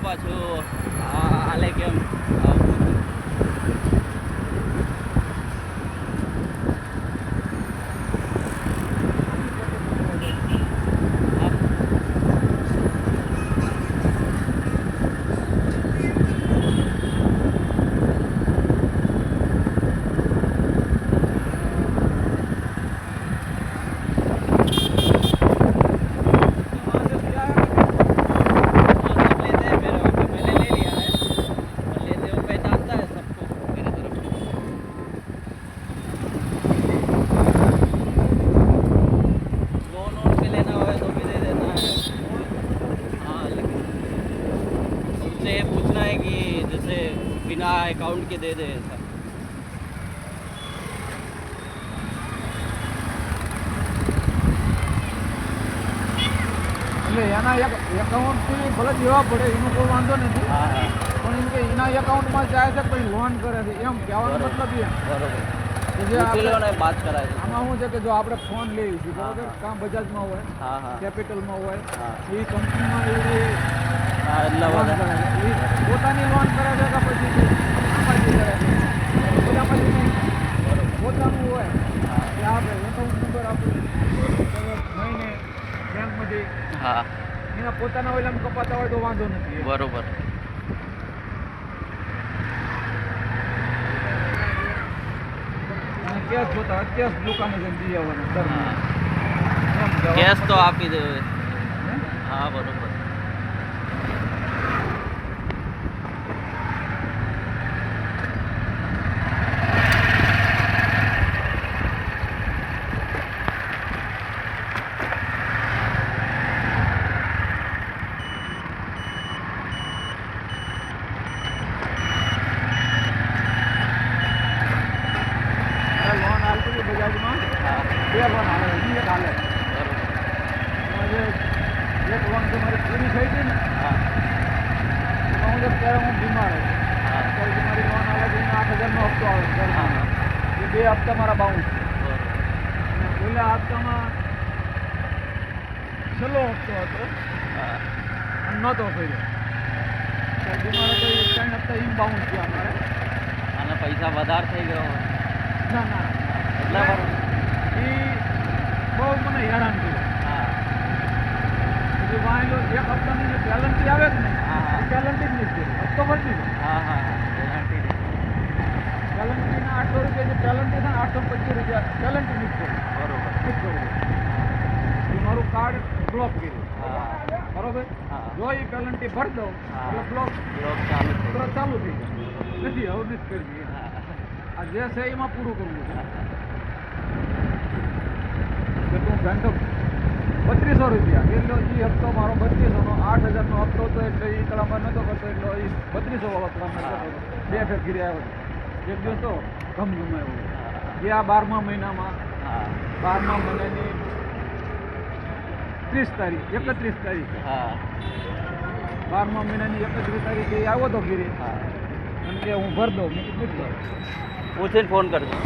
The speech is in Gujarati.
પાછું હાલે કેમ આવું बिना अकाउंट के दे दे ऐसा। એટલે એના એકાઉન્ટથી ભલે દેવા પડે એનો કોઈ વાંધો નથી, પણ એમ કે એના એકાઉન્ટમાં જાય છે પછી લોન કરે છે એમ કહેવાનો મતલબ એ બરોબર વાત કરાય છે। આમાં શું છે કે જો આપણે ફોન લઈએ છીએ બરાબર, કાં બજાજમાં હોય કેપિટલમાં હોય એ કંપનીમાં પોતાની લોન કરે છે કે પછી આમાંથી કરે છે બધામાંથી નહીં, પોતાનું હોય કે આપણે એકાઉન્ટ નંબર આપણે મહિને બેંકમાંથી એના પોતાના હોય એમ કપાતા હોય તો વાંધો નથી બરોબર। કેશ હોતા કેશ દુકાને જઈને દઈ આવવાના કેશ તો આપી દે। હા બરોબર। બજાજમાં બે લોન આવે એક હાલે એક લોન તો મારી પૂરી થઈ હતી ને હું તો ત્યારે હું બીમાર હતો ત્યારે મારી લોન આવે તો 8,000નો હપ્તો આવે એ 2 હપ્તા મારા બાઉન્સ અને પહેલા હપ્તામાં છેલ્લો હપ્તો હતો અને નહોતો કર્યો ત્યારે મારે તો 3 હપ્તા એમ બાઉન્સ થયા અમારે અને પૈસા વધારે થઈ ગયો ના ના એ બહુ મને હેરાન કર્યું વાંચો એક હપ્તાની જે પેનલ્ટી આવે કે નહીં પેનલ્ટી જ નથી હપ્તો ભરતી પેનલ્ટીના 800 રૂપિયા જે પેનલ્ટી છે ને 825 રૂપિયા પેનલ્ટી નથી બરોબર એ મારું કાર્ડ બ્લોક કર્યું બરોબર જો એ પેનલ્ટી ભરી દઉં એટલે બ્લોક ચાલુ થઈ જાય નથી હવે નથી કરવી આ જે છે એમાં પૂરું કરવું છે તું ઘંટો 3200 રૂપિયા એટલો એ હપ્તો મારો 3200નો 8,000નો હપ્તો હતો એટલે એ કલામાં નહોતો કરતો એટલો એ 3200 વાળો કલામાં કરતો બે ફેર ઘીરે આવ્યો એક દિવસ તો ગમગમાયો જે આ 12મા મહિનામાં 12મા મહિનાની 30 તારીખ 31 તારીખે 12મા મહિનાની 31 તારીખે એ આવ્યો હતો ઘીરે અને કે હું ભર દઉં મેં કીધું પૂછીને ફોન કરજો।